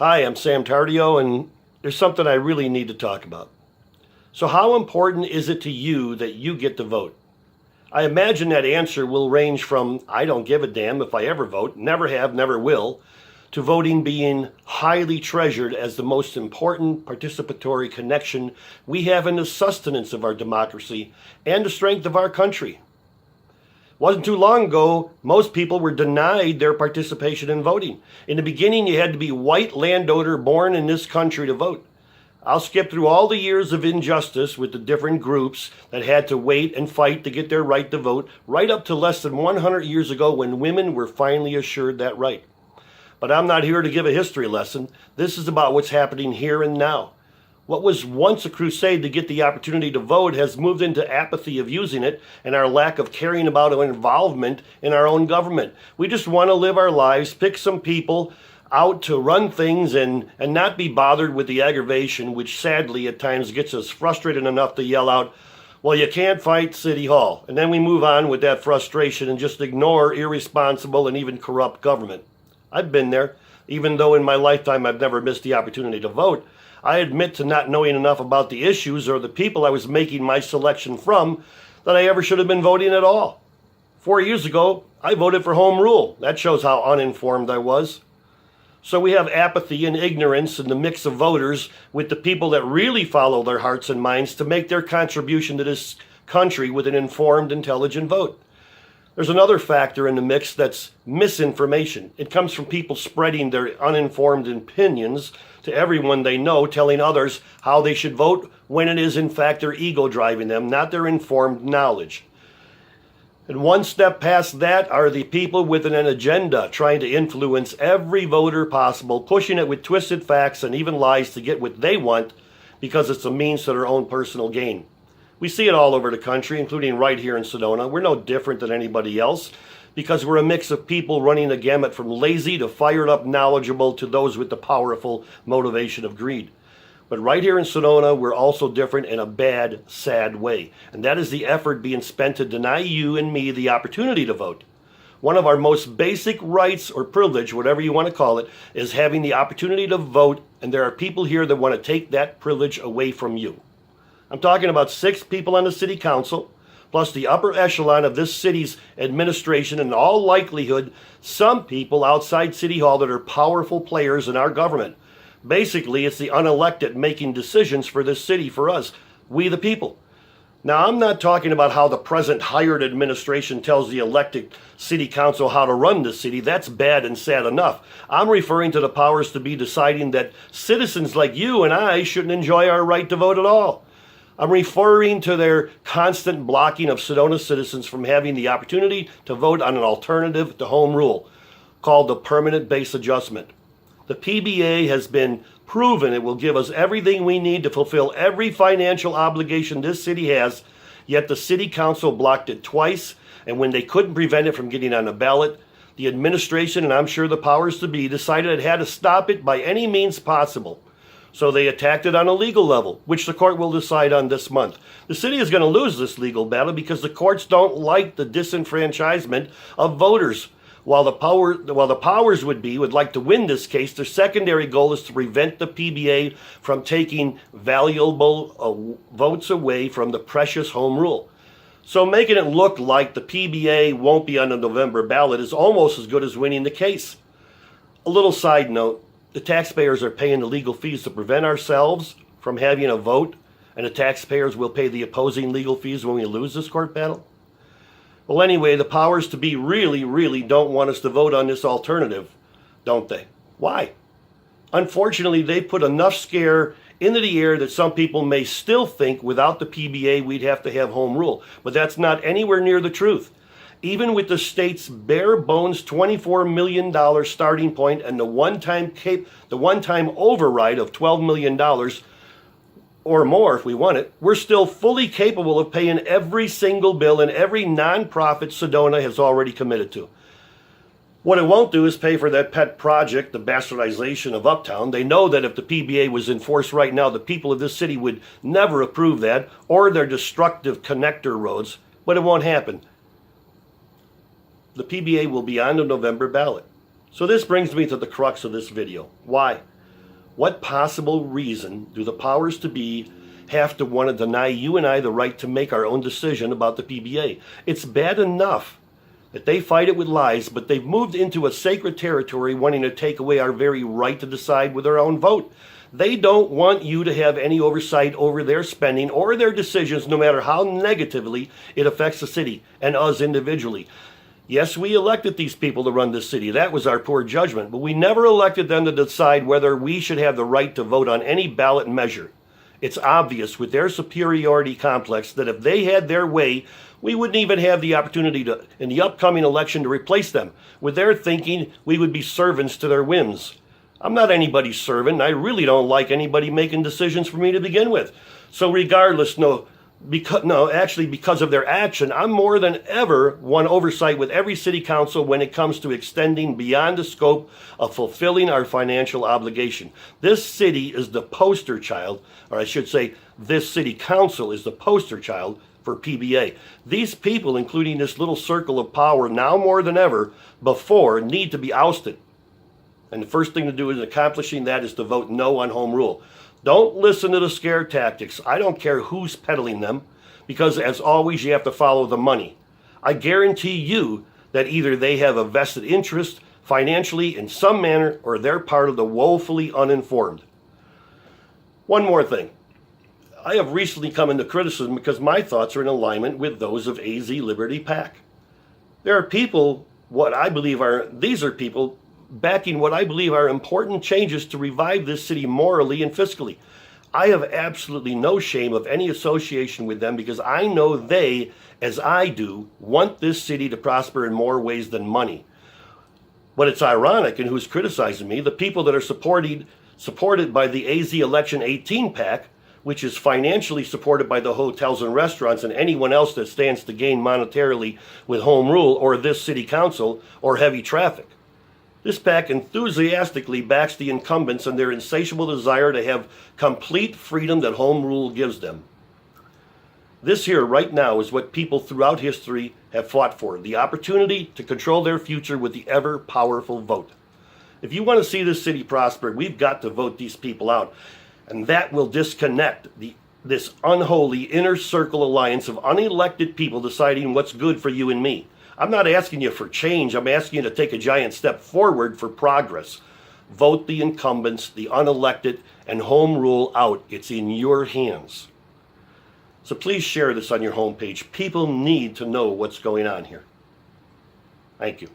Hi, I'm Sam Tardio, and there's something I really need to talk about. So, how important is it to you that you get to vote? I imagine that answer will range from I don't give a damn if I ever vote, never have, never will, to voting being highly treasured as the most important participatory connection we have in the sustenance of our democracy and the strength of our country. Wasn't too long ago, most people were denied their participation in voting. In the beginning, you had to be white landowner born in this country to vote. I'll skip through all the years of injustice with the different groups that had to wait and fight to get their right to vote, right up to less than 100 years ago when women were finally assured that right. But I'm not here to give a history lesson. This is about what's happening here and now. What was once a crusade to get the opportunity to vote has moved into apathy of using it and our lack of caring about our involvement in our own government. We just want to live our lives, pick some people out to run things and not be bothered with the aggravation, which sadly at times gets us frustrated enough to yell out, well, you can't fight City Hall. And then we move on with that frustration and just ignore irresponsible and even corrupt government. I've been there. Even though in my lifetime I've never missed the opportunity to vote, I admit to not knowing enough about the issues or the people I was making my selection from that I ever should have been voting at all. 4 years ago, I voted for home rule. That shows how uninformed I was. So we have apathy and ignorance in the mix of voters with the people that really follow their hearts and minds to make their contribution to this country with an informed, intelligent vote. There's another factor in the mix that's misinformation. It comes from people spreading their uninformed opinions to everyone they know, telling others how they should vote when it is in fact their ego driving them, not their informed knowledge. And one step past that are the people with an agenda trying to influence every voter possible, pushing it with twisted facts and even lies to get what they want because it's a means to their own personal gain. We see it all over the country, including right here in Sedona. We're no different than anybody else because we're a mix of people running a gamut from lazy to fired up knowledgeable to those with the powerful motivation of greed. But right here in Sedona, we're also different in a bad, sad way. And that is the effort being spent to deny you and me the opportunity to vote. One of our most basic rights or privilege, whatever you want to call it, is having the opportunity to vote. And there are people here that want to take that privilege away from you. I'm talking about 6 people on the city council, plus the upper echelon of this city's administration, and in all likelihood, some people outside City Hall that are powerful players in our government. Basically, it's the unelected making decisions for this city, for us, we the people. Now, I'm not talking about how the present hired administration tells the elected city council how to run the city. That's bad and sad enough. I'm referring to the powers to be deciding that citizens like you and I shouldn't enjoy our right to vote at all. I'm referring to their constant blocking of Sedona citizens from having the opportunity to vote on an alternative to home rule called the permanent base adjustment. The PBA has been proven it will give us everything we need to fulfill every financial obligation this city has, yet the city council blocked it twice, and when they couldn't prevent it from getting on the ballot, the administration, and I'm sure the powers to be, decided it had to stop it by any means possible. So they attacked it on a legal level, which the court will decide on this month. The city is going to lose this legal battle because the courts don't like the disenfranchisement of voters. While the powers would like to win this case, their secondary goal is to prevent the PBA from taking valuable votes away from the precious home rule. So making it look like the PBA won't be on the November ballot is almost as good as winning the case. A little side note. The taxpayers are paying the legal fees to prevent ourselves from having a vote, and the taxpayers will pay the opposing legal fees when we lose this court battle? Well, anyway, the powers to be really don't want us to vote on this alternative, don't they? Why? Unfortunately, they put enough scare into the air that some people may still think without the PBA we'd have to have home rule, but that's not anywhere near the truth. Even with the state's bare bones $24 million starting point and the one-time override of $12 million or more if we want it, we're still fully capable of paying every single bill and every nonprofit Sedona has already committed to. What it won't do is pay for that pet project, the bastardization of Uptown. They know that if the PBA was in force right now, the people of this city would never approve that or their destructive connector roads, but it won't happen. The PBA will be on the November ballot. So this brings me to the crux of this video. Why? What possible reason do the powers to be have to want to deny you and I the right to make our own decision about the PBA? It's bad enough that they fight it with lies, but they've moved into a sacred territory wanting to take away our very right to decide with our own vote. They don't want you to have any oversight over their spending or their decisions, no matter how negatively it affects the city and us individually. Yes, we elected these people to run this city. That was our poor judgment, but we never elected them to decide whether we should have the right to vote on any ballot measure. It's obvious with their superiority complex that if they had their way, we wouldn't even have the opportunity to, in the upcoming election, to replace them. With their thinking, we would be servants to their whims. I'm not anybody's servant, and I really don't like anybody making decisions for me to begin with. So regardless, because of their action, I'm more than ever want oversight with every city council when it comes to extending beyond the scope of fulfilling our financial obligation. This city is the poster child, or I should say, this city council is the poster child for PBA. These people, including this little circle of power, now more than ever before, need to be ousted. And the first thing to do in accomplishing that is to vote no on home rule. Don't listen to the scare tactics. I don't care who's peddling them, because as always, you have to follow the money. I guarantee you that either they have a vested interest financially in some manner, or they're part of the woefully uninformed. One more thing. I have recently come into criticism because my thoughts are in alignment with those of AZ Liberty PAC. There are people, these are people backing what I believe are important changes to revive this city morally and fiscally. I have absolutely no shame of any association with them because I know they, as I do, want this city to prosper in more ways than money. But it's ironic, and who's criticizing me, the people that are supported by the AZ Election 18 PAC, which is financially supported by the hotels and restaurants and anyone else that stands to gain monetarily with home rule or this city council or heavy traffic. This PAC enthusiastically backs the incumbents and their insatiable desire to have complete freedom that home rule gives them. This here right now is what people throughout history have fought for, the opportunity to control their future with the ever-powerful vote. If you want to see this city prosper, we've got to vote these people out, and that will disconnect this unholy inner circle alliance of unelected people deciding what's good for you and me. I'm not asking you for change. I'm asking you to take a giant step forward for progress. Vote the incumbents, the unelected, and home rule out. It's in your hands. So please share this on your homepage. People need to know what's going on here. Thank you.